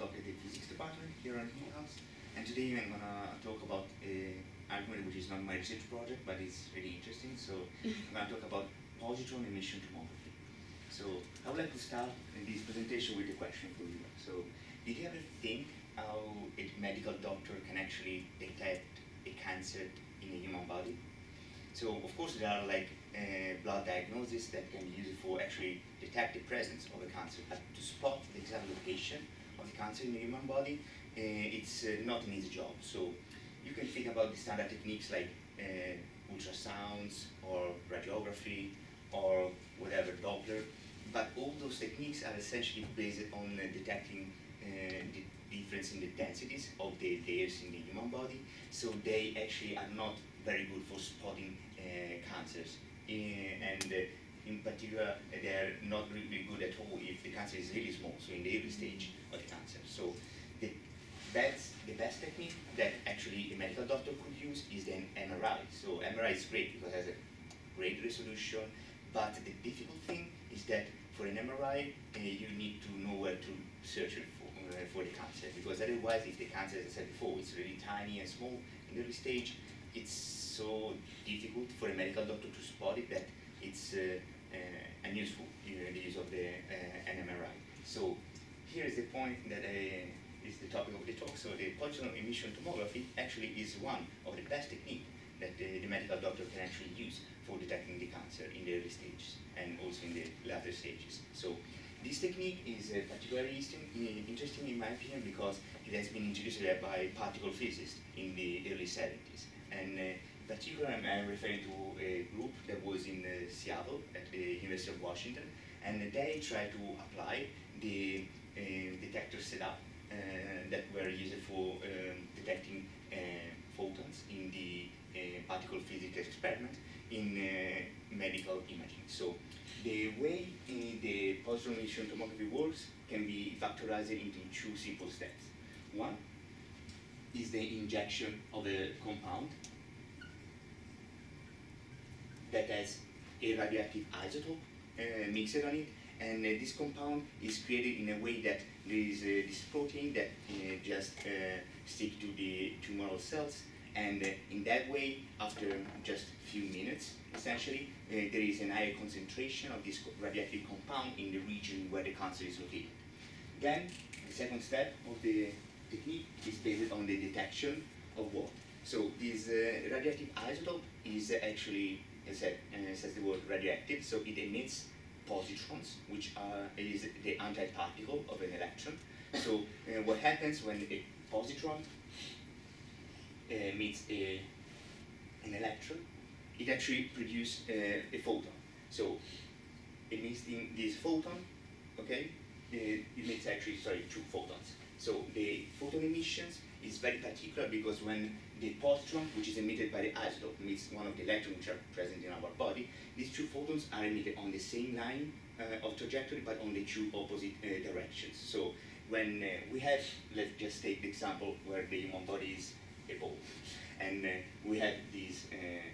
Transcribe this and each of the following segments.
Clock at the physics department here at Newhouse. And today I'm gonna talk about an argument which is not my research project, but it's really interesting. So I'm gonna talk about positron emission tomography. So I would like to start this presentation with a question for you. So did you ever think how a medical doctor can actually detect a cancer in a human body? So of course there are like blood diagnoses that can be used for actually detect the presence of a cancer, but to spot the exact location of the cancer in the human body, it's not an easy job. So you can think about the standard techniques like ultrasounds or radiography or whatever, Doppler, but all those techniques are essentially based on detecting the difference in the densities of the layers in the human body, so they actually are not very good for spotting cancers. In particular, they're not really good at all if the cancer is really small, so in the early stage of the cancer. So the best technique that actually a medical doctor could use is then MRI. So MRI is great because it has a great resolution, but the difficult thing is that for an MRI, you need to know where to search for the cancer, because otherwise, if the cancer, as I said before, is really tiny and small in the early stage, it's so difficult for a medical doctor to spot it that it's unuseful, the use of an MRI. So here is the point that is the topic of the talk. So the positron emission tomography actually is one of the best techniques that the medical doctor can actually use for detecting the cancer in the early stages and also in the later stages. So this technique is particularly interesting in my opinion because it has been introduced by particle physicists in the early 70s. And in particular, I'm referring to a group that was in Seattle at the University of Washington, and they tried to apply the detector setup that were used for detecting photons in the particle physics experiment in medical imaging. So the way the positron emission tomography works can be factorized into two simple steps. One is the injection of a compound that has a radioactive isotope mixed on it, and this compound is created in a way that there is this protein that just stick to the tumoral cells, and in that way, after just a few minutes, essentially, there is an higher concentration of this radioactive compound in the region where the cancer is located. Then, the second step of the technique is based on the detection of what? So this radioactive isotope is actually, as I said, says the word radioactive, so it emits positrons, which is the antiparticle of an electron. So what happens when a positron meets an electron, it actually produces a photon. So emitting this photon, okay, it emits actually, two photons. So the photon emissions is very particular because when the positron, which is emitted by the isotope, meets one of the electrons which are present in our body, these two photons are emitted on the same line of trajectory, but on the two opposite directions. So when we have, let's just take the example where the human body is a ball, and we have this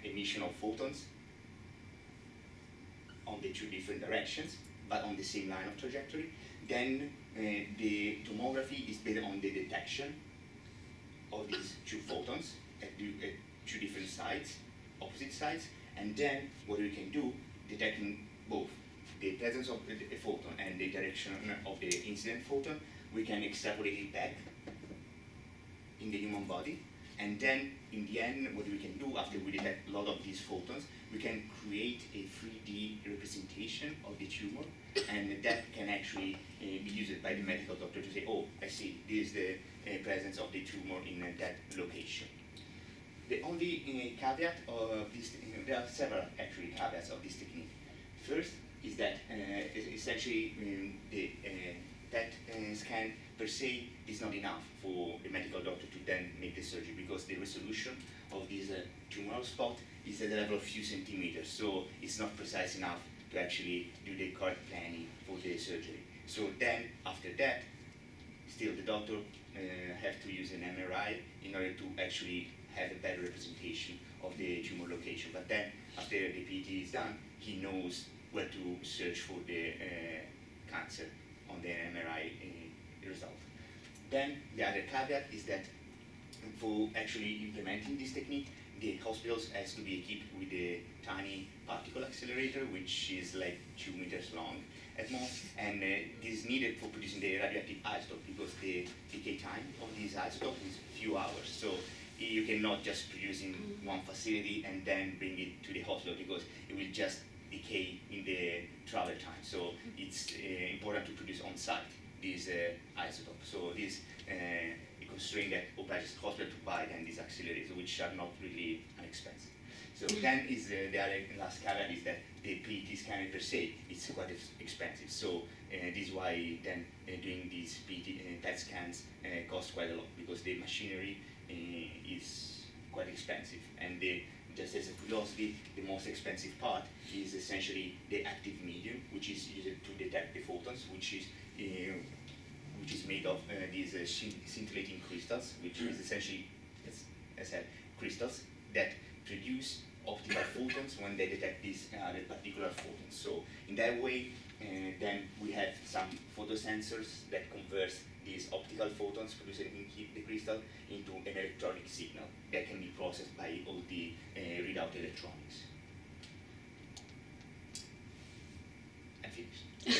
emission of photons on the two different directions, but on the same line of trajectory, then the tomography is based on the detection of these two photons at two different sides, opposite sides, and then what we can do, detecting both the presence of a photon and the direction of the incident photon, we can extrapolate it back in the human body, and then in the end, what we can do after we detect a lot of these photons, we can create a 3D representation of the tumor, and that can actually be used by the medical doctor to say, oh, I see, this is the presence of the tumor in that location. The only caveat of this, there are several actually caveats of this technique. First is that essentially the PET scan per se is not enough for the medical doctor to then make the surgery because the resolution of this tumoral spot is at the level of few centimeters, so it's not precise enough to actually do the correct planning for the surgery. So then, after that, still the doctor have to use an MRI in order to actually have a better representation of the tumor location. But then, after the PET is done, he knows where to search for the cancer on the MRI result. Then the other caveat is that for actually implementing this technique, the hospitals has to be equipped with a tiny particle accelerator, which is like 2 meters long at most, and this is needed for producing the radioactive isotope because the decay time of this isotope is few hours. So you cannot just produce in one facility and then bring it to the hospital because it will just decay in the travel time. So it's important to produce on site this isotope. So this a constraint that obliges the hospital to buy then these accelerators, which are not really inexpensive. So then is the other last caveat is that the PET scanner per se is quite expensive. So this is why then doing these PET scans cost quite a lot because the machinery is quite expensive. And just as a curiosity, the most expensive part is essentially the active medium, which is used to detect the photons, which is made of these scintillating crystals, which is essentially, as I said, crystals that produce optical photons when they detect these other particular photons. So in that way, then we have some photosensors that converts these optical photons produced in the crystal into an electronic signal that can be processed by all the readout electronics. I'm finished.